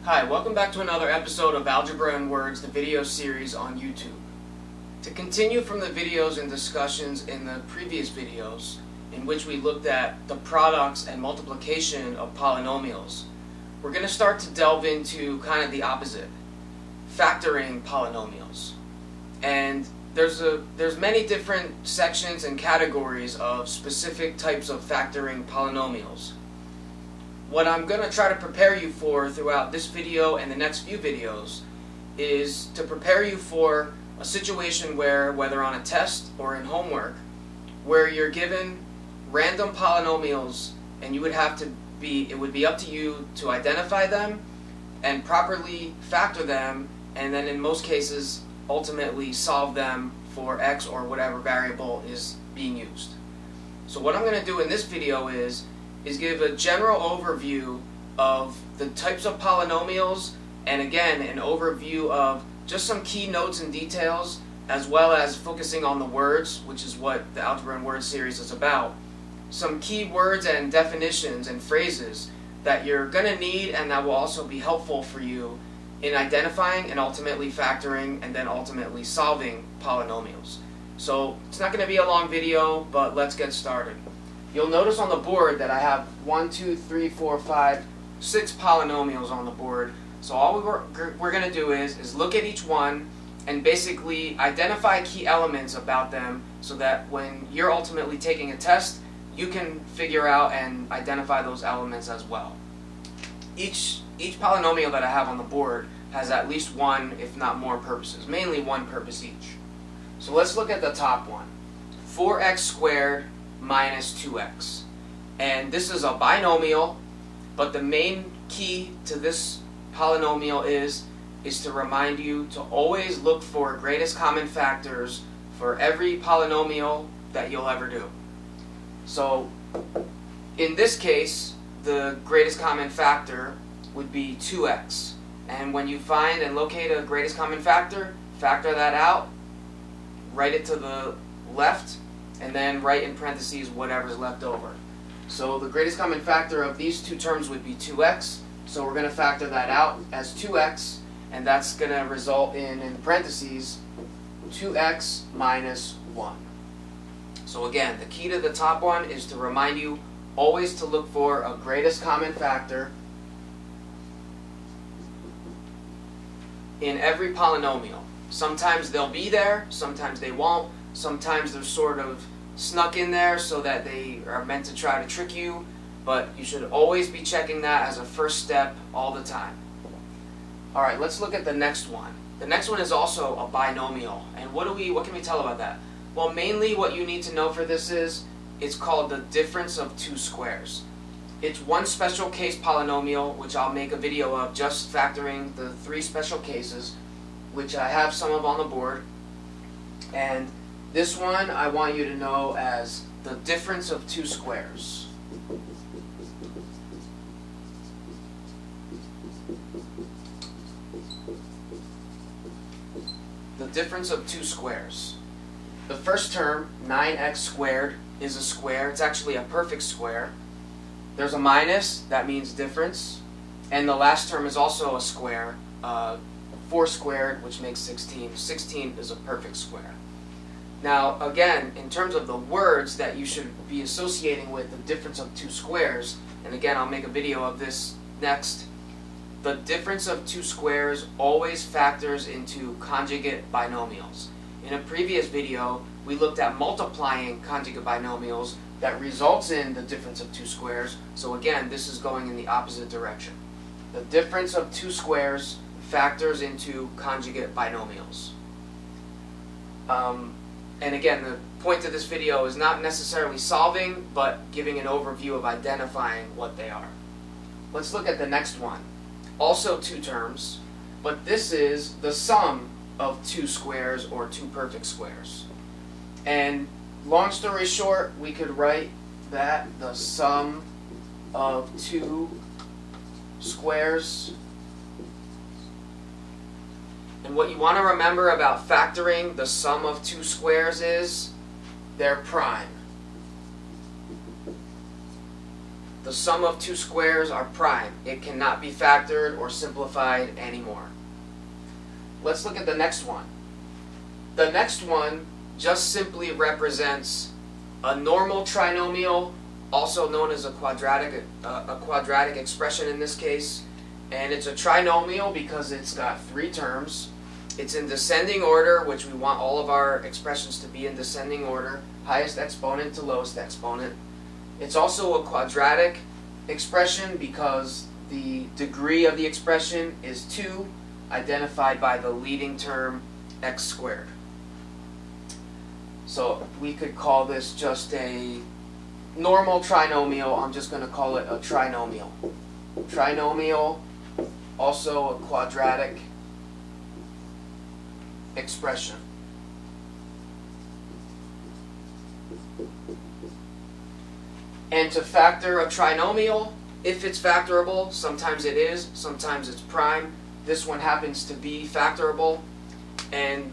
Hi, welcome back to another episode of Algebra in Words, the video series on YouTube. To continue from the videos and discussions in the previous videos, in which we looked at the products and multiplication of polynomials, we're going to start to delve into kind of the opposite, factoring polynomials. And there's many different sections and categories of specific types of factoring polynomials. What I'm going to try to prepare you for throughout this video and the next few videos is to prepare you for a situation where, whether on a test or in homework, where you're given random polynomials and it would be up to you to identify them and properly factor them, and then in most cases ultimately solve them for x or whatever variable is being used. So what I'm going to do in this video is give a general overview of the types of polynomials, and again an overview of just some key notes and details, as well as focusing on the words, which is what the Algebra in Words series is about. Some key words and definitions and phrases that you're going to need and that will also be helpful for you in identifying and ultimately factoring and then ultimately solving polynomials. So it's not going to be a long video, but let's get started. You'll notice on the board that I have 6 polynomials on the board. So all we're going to do is look at each one and basically identify key elements about them so that when you're ultimately taking a test, you can figure out and identify those elements as well. Each polynomial that I have on the board has at least one, if not more, purposes, mainly one purpose each. So let's look at the top one, 4x squared minus 2x. And this is a binomial, but the main key to this polynomial is to remind you to always look for greatest common factors for every polynomial that you'll ever do. So in this case, the greatest common factor would be 2x. And when you find and locate a greatest common factor, factor that out, write it to the left, and then write in parentheses whatever's left over. So the greatest common factor of these two terms would be 2x, so we're going to factor that out as 2x, and that's going to result in parentheses, 2x minus 1. So again, the key to the top one is to remind you always to look for a greatest common factor in every polynomial. Sometimes they'll be there, sometimes they won't. Sometimes they're sort of snuck in there so that they are meant to try to trick you, but you should always be checking that as a first step all the time. Alright, let's look at the next one. The next one is also a binomial, and what can we tell about that? Well, mainly what you need to know for this is it's called the difference of two squares. It's one special case polynomial, which I'll make a video of just factoring the 3 special cases, which I have some of on the board. And this one I want you to know as the difference of two squares. The difference of two squares. The first term, 9x squared, is a square. It's actually a perfect square. There's a minus, that means difference. And the last term is also a square, 4 squared, which makes 16. 16 is a perfect square. Now, again, in terms of the words that you should be associating with the difference of two squares, and again, I'll make a video of this next, the difference of two squares always factors into conjugate binomials. In a previous video, we looked at multiplying conjugate binomials that results in the difference of two squares, so again, this is going in the opposite direction. The difference of two squares factors into conjugate binomials. And again, the point of this video is not necessarily solving, but giving an overview of identifying what they are. Let's look at the next one. Also 2 terms, but this is the sum of 2 squares or 2 perfect squares. And long story short, we could write that the sum of 2 squares. And what you want to remember about factoring the sum of 2 squares is they're prime. The the sum of two squares are prime. It cannot be factored or simplified anymore. Let's look at the next one. The next one just simply represents a normal trinomial, also known as a quadratic expression in this case. And it's a trinomial because it's got three terms. It's in descending order, which we want all of our expressions to be in descending order, highest exponent to lowest exponent. It's also a quadratic expression because the degree of the expression is 2, identified by the leading term x squared. So we could call this just a normal trinomial. I'm just going to call it a trinomial. Trinomial, also a quadratic expression. And to factor a trinomial, if it's factorable, sometimes it is, sometimes it's prime. This one happens to be factorable, and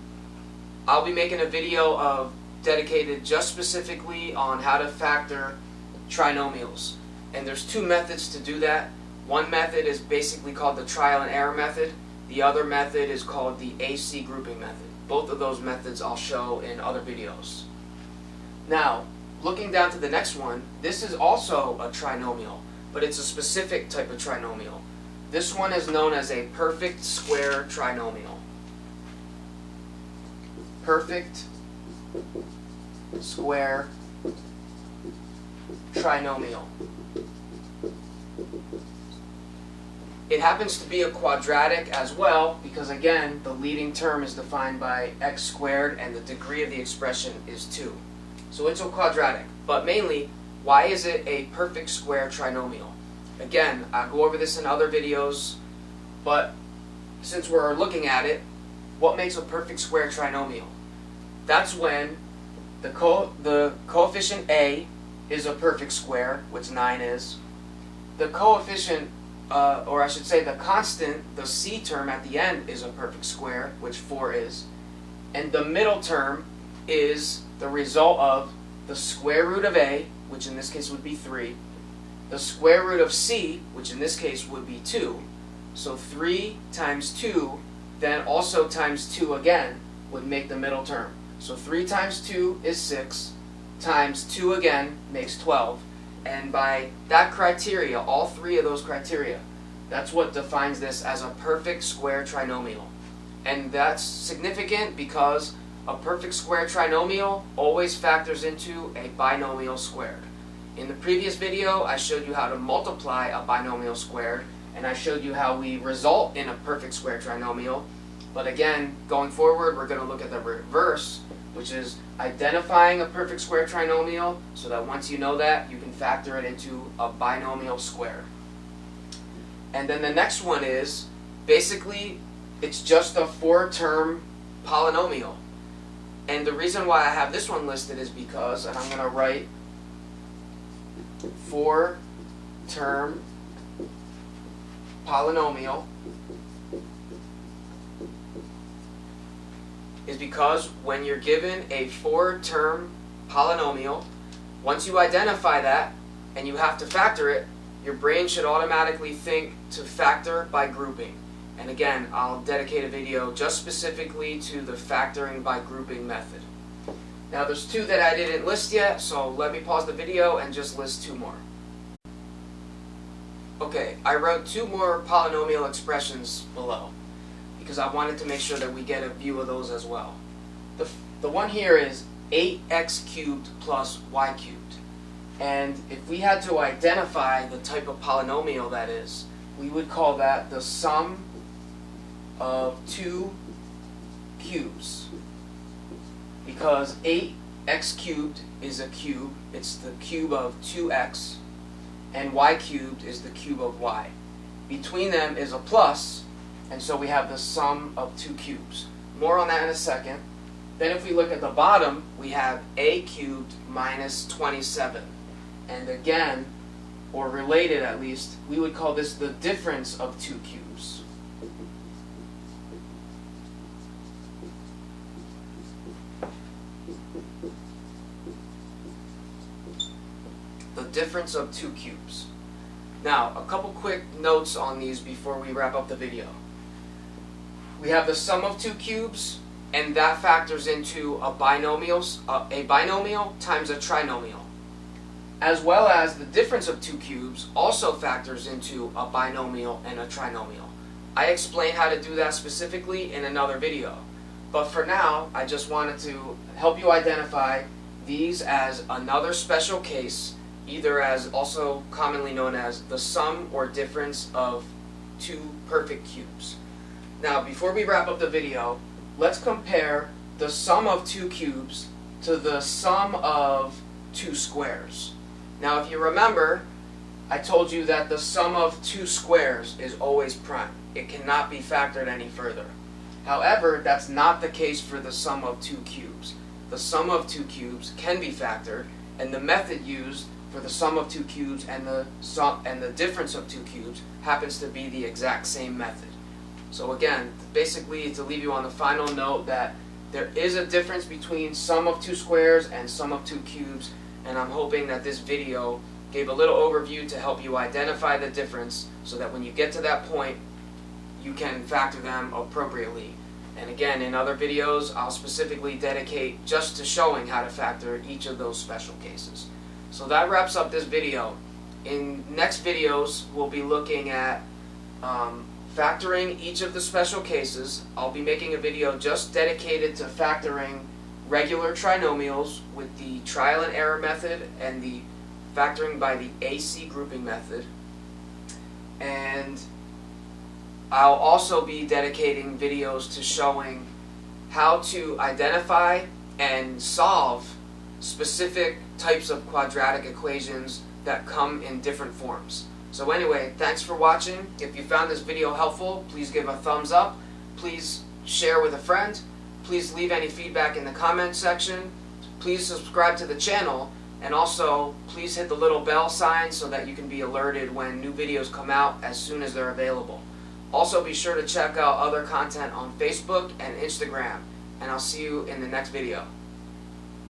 I'll be making a video dedicated just specifically on how to factor trinomials. And there's two methods to do that. One method is basically called the trial and error method. The other method is called the AC grouping method. Both of those methods I'll show in other videos. Now, looking down to the next one, this is also a trinomial, but it's a specific type of trinomial. This one is known as a perfect square trinomial. Perfect square trinomial. It happens to be a quadratic as well because, again, the leading term is defined by x squared and the degree of the expression is 2. So it's a quadratic. But mainly, why is it a perfect square trinomial? Again, I'll go over this in other videos, but since we're looking at it, what makes a perfect square trinomial? That's when the coefficient a is a perfect square, which 9 is. The coefficient, or I should say the constant, the c term at the end is a perfect square, which 4 is. And the middle term is the result of the square root of a, which in this case would be 3, the square root of c, which in this case would be 2. So 3 times 2, then also times 2 again, would make the middle term. So 3 times 2 is 6, times 2 again makes 12. And by that criteria, all three of those criteria, that's what defines this as a perfect square trinomial. And that's significant because a perfect square trinomial always factors into a binomial squared. In the previous video, I showed you how to multiply a binomial squared, and I showed you how we result in a perfect square trinomial. But again, going forward, we're going to look at the reverse, which is identifying a perfect square trinomial so that once you know that, you can factor it into a binomial squared. And then the next one is, basically, it's just a 4-term polynomial. And the reason why I have this one listed is because, and I'm going to write 4-term polynomial, is because when you're given a 4-term polynomial, once you identify that and you have to factor it, your brain should automatically think to factor by grouping. And again, I'll dedicate a video just specifically to the factoring by grouping method. Now there's 2 that I didn't list yet, so let me pause the video and just list 2 more. Okay, I wrote 2 more polynomial expressions below because I wanted to make sure that we get a view of those as well. The one here is 8x cubed plus y cubed. And if we had to identify the type of polynomial that is, we would call that the sum of 2 cubes. Because 8x cubed is a cube, it's the cube of 2x, and y cubed is the cube of y. Between them is a plus, and so we have the sum of 2 cubes. More on that in a second. Then if we look at the bottom, we have a cubed minus 27. And again, or related at least, we would call this the difference of 2 cubes. The difference of 2 cubes. Now, a couple quick notes on these before we wrap up the video. We have the sum of two cubes, and that factors into a binomial times a trinomial. As well as the difference of two cubes also factors into a binomial and a trinomial. I explain how to do that specifically in another video. But for now, I just wanted to help you identify these as another special case, either as also commonly known as the sum or difference of two perfect cubes. Now, before we wrap up the video, let's compare the sum of two cubes to the sum of two squares. Now, if you remember, I told you that the sum of two squares is always prime. It cannot be factored any further. However, that's not the case for the sum of two cubes. The sum of two cubes can be factored, and the method used for the sum of two cubes and the difference of two cubes happens to be the exact same method. So again, basically to leave you on the final note that there is a difference between sum of two squares and sum of two cubes, and I'm hoping that this video gave a little overview to help you identify the difference so that when you get to that point, you can factor them appropriately. And again, in other videos, I'll specifically dedicate just to showing how to factor each of those special cases. So that wraps up this video. In next videos, we'll be looking at factoring each of the special cases. I'll be making a video just dedicated to factoring regular trinomials with the trial and error method and the factoring by the AC grouping method. And I'll also be dedicating videos to showing how to identify and solve specific types of quadratic equations that come in different forms. So anyway, thanks for watching. If you found this video helpful, please give a thumbs up. Please share with a friend. Please leave any feedback in the comment section. Please subscribe to the channel. And also, please hit the little bell sign so that you can be alerted when new videos come out as soon as they're available. Also, be sure to check out other content on Facebook and Instagram. And I'll see you in the next video.